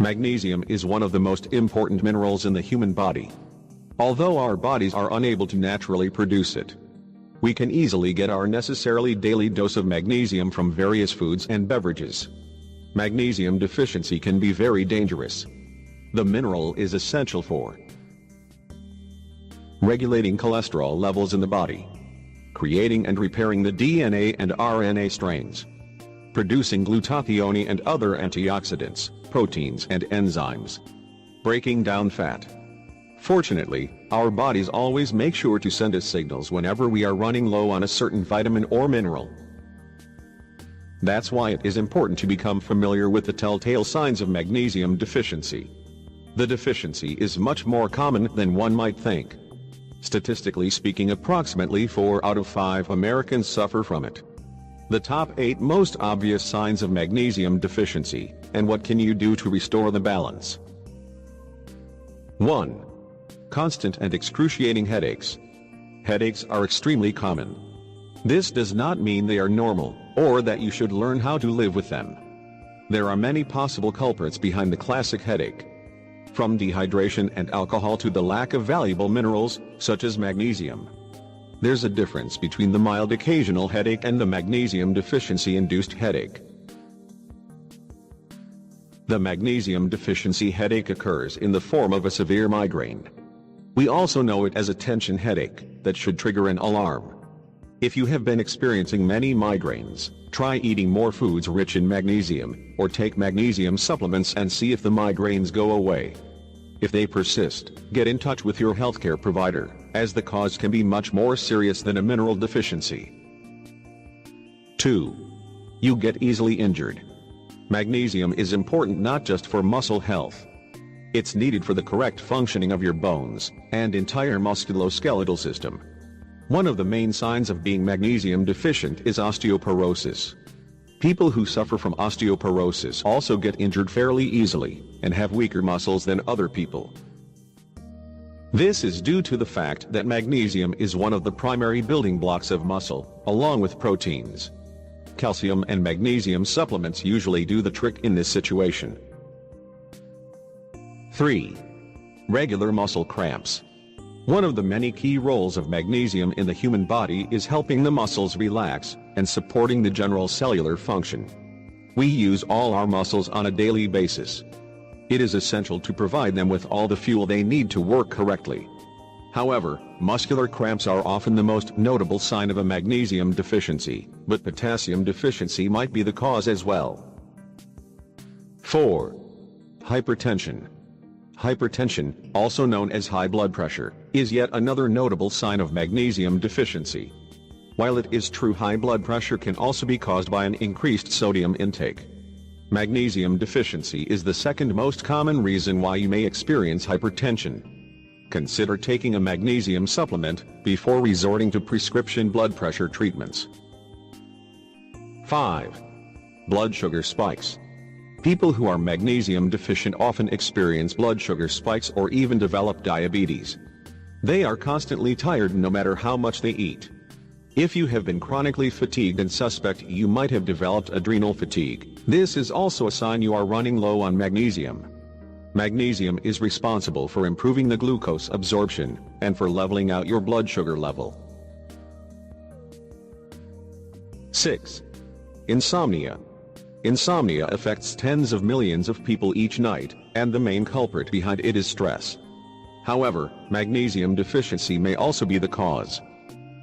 Magnesium is one of the most important minerals in the human body. Although our bodies are unable to naturally produce it, we can easily get our necessarily daily dose of magnesium from various foods and beverages. Magnesium deficiency can be very dangerous. The mineral is essential for regulating cholesterol levels in the body, creating and repairing the DNA and RNA strains, producing glutathione and other antioxidants, proteins and enzymes, breaking down fat. Fortunately, our bodies always make sure to send us signals whenever we are running low on a certain vitamin or mineral. That's why it is important to become familiar with the telltale signs of magnesium deficiency. The deficiency is much more common than one might think. Statistically speaking, approximately 4 out of 5 Americans suffer from it. The top 8 most obvious signs of magnesium deficiency, and what can you do to restore the balance? 1. Constant and excruciating headaches. Headaches are extremely common. This does not mean they are normal, or that you should learn how to live with them. There are many possible culprits behind the classic headache. From dehydration and alcohol to the lack of valuable minerals, such as magnesium. There's a difference between the mild occasional headache and the magnesium deficiency-induced headache. The magnesium deficiency headache occurs in the form of a severe migraine. We also know it as a tension headache that should trigger an alarm. If you have been experiencing many migraines, try eating more foods rich in magnesium, or take magnesium supplements and see if the migraines go away. If they persist, get in touch with your healthcare provider, as the cause can be much more serious than a mineral deficiency. 2. You get easily injured. Magnesium is important not just for muscle health. It's needed for the correct functioning of your bones and entire musculoskeletal system. One of the main signs of being magnesium deficient is osteoporosis. People who suffer from osteoporosis also get injured fairly easily and have weaker muscles than other people. This is due to the fact that magnesium is one of the primary building blocks of muscle, along with proteins. Calcium and magnesium supplements usually do the trick in this situation. 3. Regular muscle cramps. One of the many key roles of magnesium in the human body is helping the muscles relax and supporting the general cellular function. We use all our muscles on a daily basis. It is essential to provide them with all the fuel they need to work correctly. However, muscular cramps are often the most notable sign of a magnesium deficiency, but potassium deficiency might be the cause as well. 4. Hypertension. Hypertension, also known as high blood pressure, is yet another notable sign of magnesium deficiency. While it is true high blood pressure can also be caused by an increased sodium intake, magnesium deficiency is the second most common reason why you may experience hypertension. Consider taking a magnesium supplement before resorting to prescription blood pressure treatments. 5. Blood sugar spikes. People who are magnesium deficient often experience blood sugar spikes or even develop diabetes. They are constantly tired no matter how much they eat. If you have been chronically fatigued and suspect you might have developed adrenal fatigue, this is also a sign you are running low on magnesium. Magnesium is responsible for improving the glucose absorption and for leveling out your blood sugar level. 6. Insomnia. Insomnia affects tens of millions of people each night, and the main culprit behind it is stress. However, magnesium deficiency may also be the cause.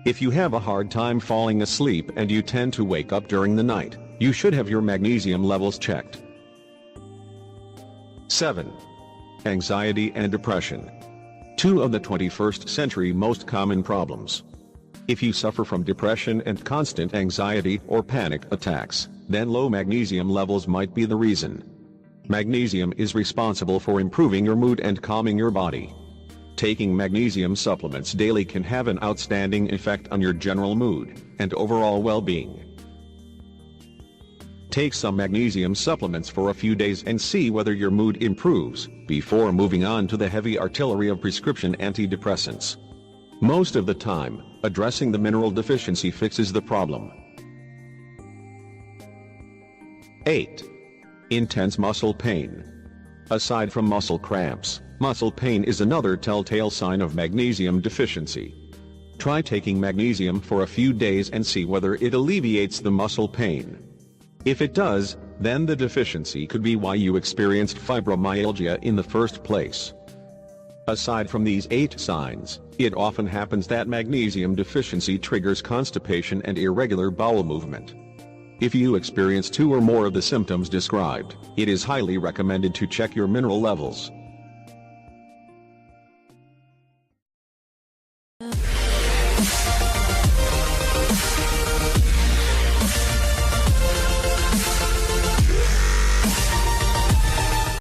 If you have a hard time falling asleep and you tend to wake up during the night, you should have your magnesium levels checked. 7. Anxiety and depression. Two of the 21st century most common problems. If you suffer from depression and constant anxiety or panic attacks, then low magnesium levels might be the reason. Magnesium is responsible for improving your mood and calming your body. Taking magnesium supplements daily can have an outstanding effect on your general mood and overall well-being. Take some magnesium supplements for a few days and see whether your mood improves, before moving on to the heavy artillery of prescription antidepressants. Most of the time, addressing the mineral deficiency fixes the problem. 8. Intense muscle pain. Aside from muscle cramps, muscle pain is another telltale sign of magnesium deficiency. Try taking magnesium for a few days and see whether it alleviates the muscle pain. If it does, then the deficiency could be why you experienced fibromyalgia in the first place. Aside from these 8 signs, it often happens that magnesium deficiency triggers constipation and irregular bowel movement. If you experience 2 or more of the symptoms described, it is highly recommended to check your mineral levels.